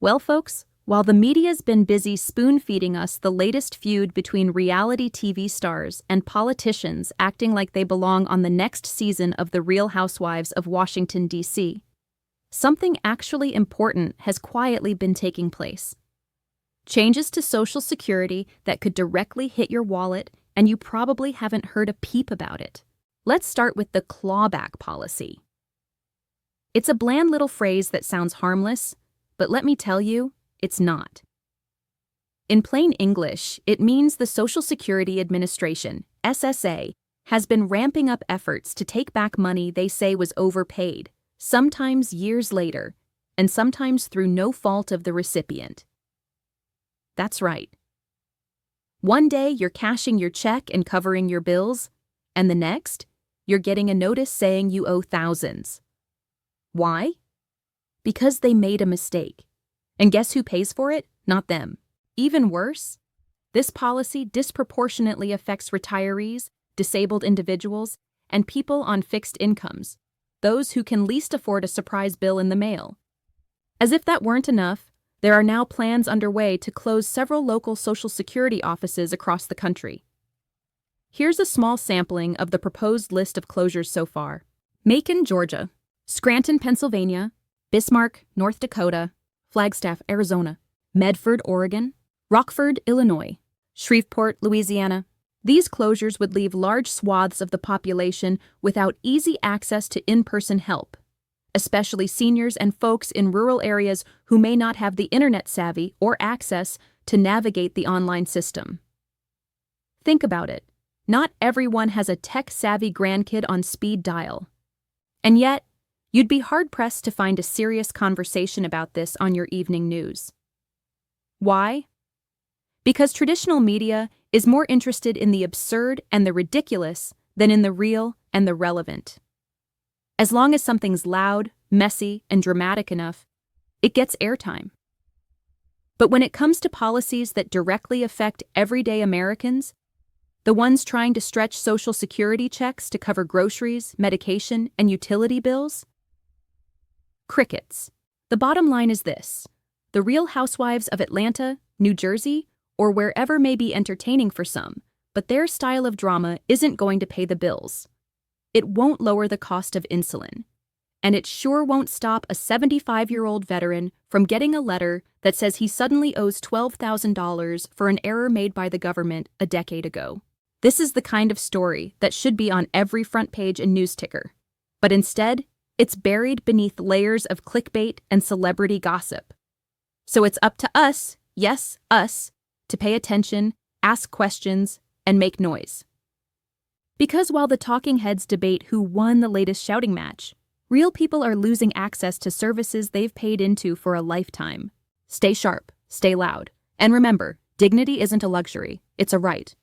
Well, folks, while the media's been busy spoon-feeding us the latest feud between reality TV stars and politicians acting like they belong on the next season of The Real Housewives of Washington, D.C., something actually important has quietly been taking place. Changes to Social Security that could directly hit your wallet, and you probably haven't heard a peep about it. Let's start with the clawback policy. It's a bland little phrase that sounds harmless, but let me tell you, it's not. In plain English, it means the Social Security Administration, SSA, has been ramping up efforts to take back money they say was overpaid, sometimes years later, and sometimes through no fault of the recipient. That's right. One day you're cashing your check and covering your bills, and the next, you're getting a notice saying you owe thousands. Why? Because they made a mistake. And guess who pays for it? Not them. Even worse, this policy disproportionately affects retirees, disabled individuals, and people on fixed incomes, those who can least afford a surprise bill in the mail. As if that weren't enough, there are now plans underway to close several local Social Security offices across the country. Here's a small sampling of the proposed list of closures so far. Macon, Georgia; Scranton, Pennsylvania; Bismarck, North Dakota; Flagstaff, Arizona; Medford, Oregon; Rockford, Illinois; Shreveport, Louisiana. These closures would leave large swaths of the population without easy access to in-person help, especially seniors and folks in rural areas who may not have the internet savvy or access to navigate the online system. Think about it. Not everyone has a tech-savvy grandkid on speed dial. And yet, you'd be hard-pressed to find a serious conversation about this on your evening news. Why? Because traditional media is more interested in the absurd and the ridiculous than in the real and the relevant. As long as something's loud, messy, and dramatic enough, it gets airtime. But when it comes to policies that directly affect everyday Americans, the ones trying to stretch Social Security checks to cover groceries, medication, and utility bills, crickets. The bottom line is this: The Real Housewives of Atlanta, New Jersey, or wherever may be entertaining for some, but their style of drama isn't going to pay the bills. It won't lower the cost of insulin. And it sure won't stop a 75-year-old veteran from getting a letter that says he suddenly owes $12,000 for an error made by the government a decade ago. This is the kind of story that should be on every front page and news ticker. But instead, it's buried beneath layers of clickbait and celebrity gossip. So it's up to us, yes, us, to pay attention, ask questions, and make noise. Because while the talking heads debate who won the latest shouting match, real people are losing access to services they've paid into for a lifetime. Stay sharp, stay loud, and remember, dignity isn't a luxury, it's a right.